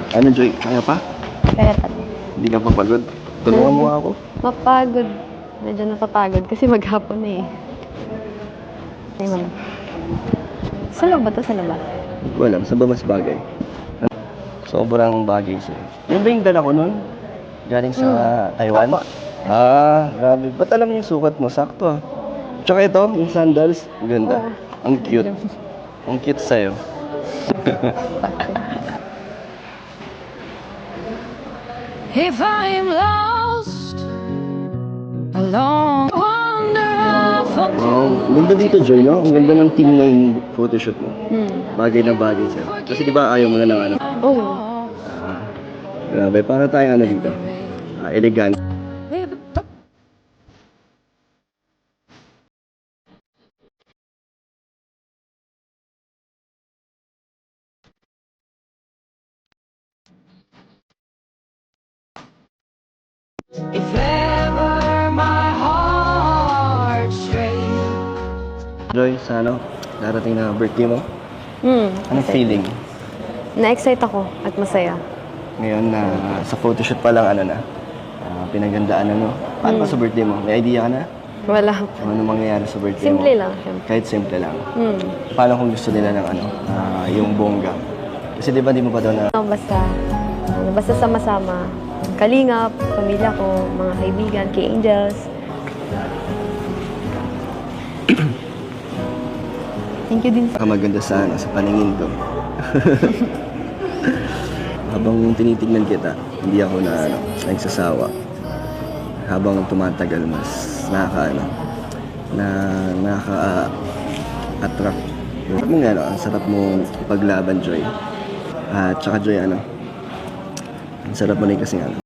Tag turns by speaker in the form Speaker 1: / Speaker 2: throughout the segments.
Speaker 1: Ano, Joy? Kaya pa?
Speaker 2: Kaya pa.
Speaker 1: Hindi ka pa pagod? Tulungan mo ako.
Speaker 2: Mapagod. Medyo napapagod kasi maghapon na eh. Ay, mama. Sa loob ba to? Sa loob ba?
Speaker 1: Hindi ko alam, saan ba mas bagay? Sobrang bagay sa'yo. Yung ba yung dala ko nun? Galing sa Taiwan?
Speaker 2: Opo.
Speaker 1: Grabe. Ba't alam yung sukat mo? Sakto ah. Tsaka ito, yung sandals. Ganda.
Speaker 2: Oo.
Speaker 1: Ang cute. Ang cute sa'yo.
Speaker 3: If I am lost along wonder of
Speaker 1: Wow, ang ganda dito, Joy, no? Ang ganda ng team ng photoshoot mo. Bagay na bagay sa'yo. Kasi di ba ayaw mo na ng ano?
Speaker 2: Oh.
Speaker 1: Grabe, para tayo ano dito? Elegant.
Speaker 3: if ever my heart strayed.
Speaker 1: Joy, sa ano? Darating na birthday mo? Anong feeling?
Speaker 2: Na-excite ako at masaya.
Speaker 1: Ngayon na sa photoshoot pa lang ano na? Pinagandaan ano? Paano ba sa birthday mo? May idea ka na?
Speaker 2: Wala.
Speaker 1: Ano mangyayari sa birthday mo?
Speaker 2: Simple lang, syempre.
Speaker 1: Kahit simple lang. Paano kung gusto nila ng ano? Yung bongga? Kasi di ba di mo pa daw na...
Speaker 2: Basta sama-sama. Kalingap, pamilya ko, mga kaibigan, kay Angels. Thank you din.
Speaker 1: Maganda sa ano, sa paningin ko. Habang tinitignan kita, hindi ako na ano, nagsasawa. Habang tumatagal, mas nakaka-attract. Yung ano, ang sarap mo ipaglaban, Joy. At tsaka, Joy, ano, ang sarap mo rin kasi ano.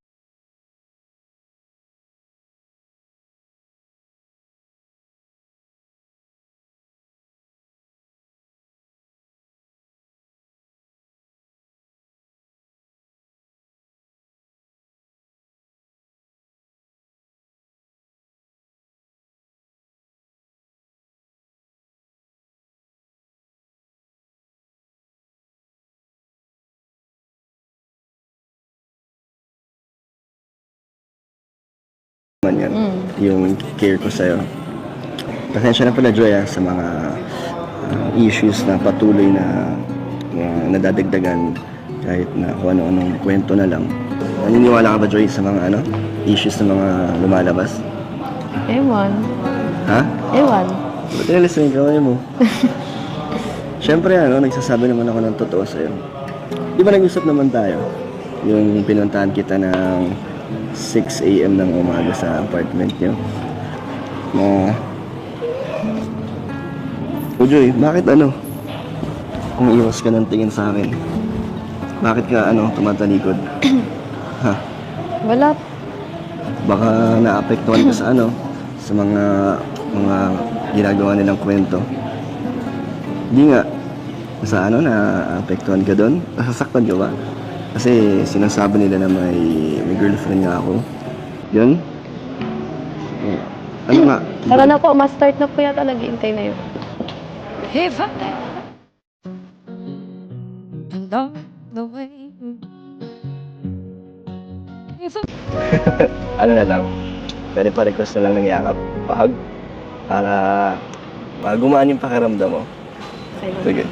Speaker 1: Yan. Yung care ko sa'yo. Pasensya na pala, Joy, sa mga issues na patuloy na nadadagdagan kahit na kung ano-anong kwento na lang. Naniniwala ka ba, Joy, sa mga issues na mga lumalabas?
Speaker 2: Ewan.
Speaker 1: Ha?
Speaker 2: Ewan.
Speaker 1: Ba't nilisin ka mo? Siyempre, nagsasabi naman ako ng totoo sa'yo. Di ba nag-usap naman tayo? Yung pinuntahan kita ng 6 AM ng umaga sa apartment niyo. Joy, bakit kung iwas ka ng tingin sa akin? Bakit ka tumatalikod? Ha?
Speaker 2: Wala.
Speaker 1: Baka naapektuhan ka sa sa mga ginagawa nilang kwento. Hindi nga. Sa naapektuhan ka doon? Nasasaktan ka ba? Kasi sinasabi nila na may girlfriend nga ako. Yun? Ano nga?
Speaker 2: Tara na po, ma-start na po yata. Nag-iintay na yun.
Speaker 3: If I along the way. If I
Speaker 1: Ano na lang? Pwede pa request na lang ng yakap. Pahag. Para gumaan yung pakiramdam mo.
Speaker 2: Okay.
Speaker 1: Sige.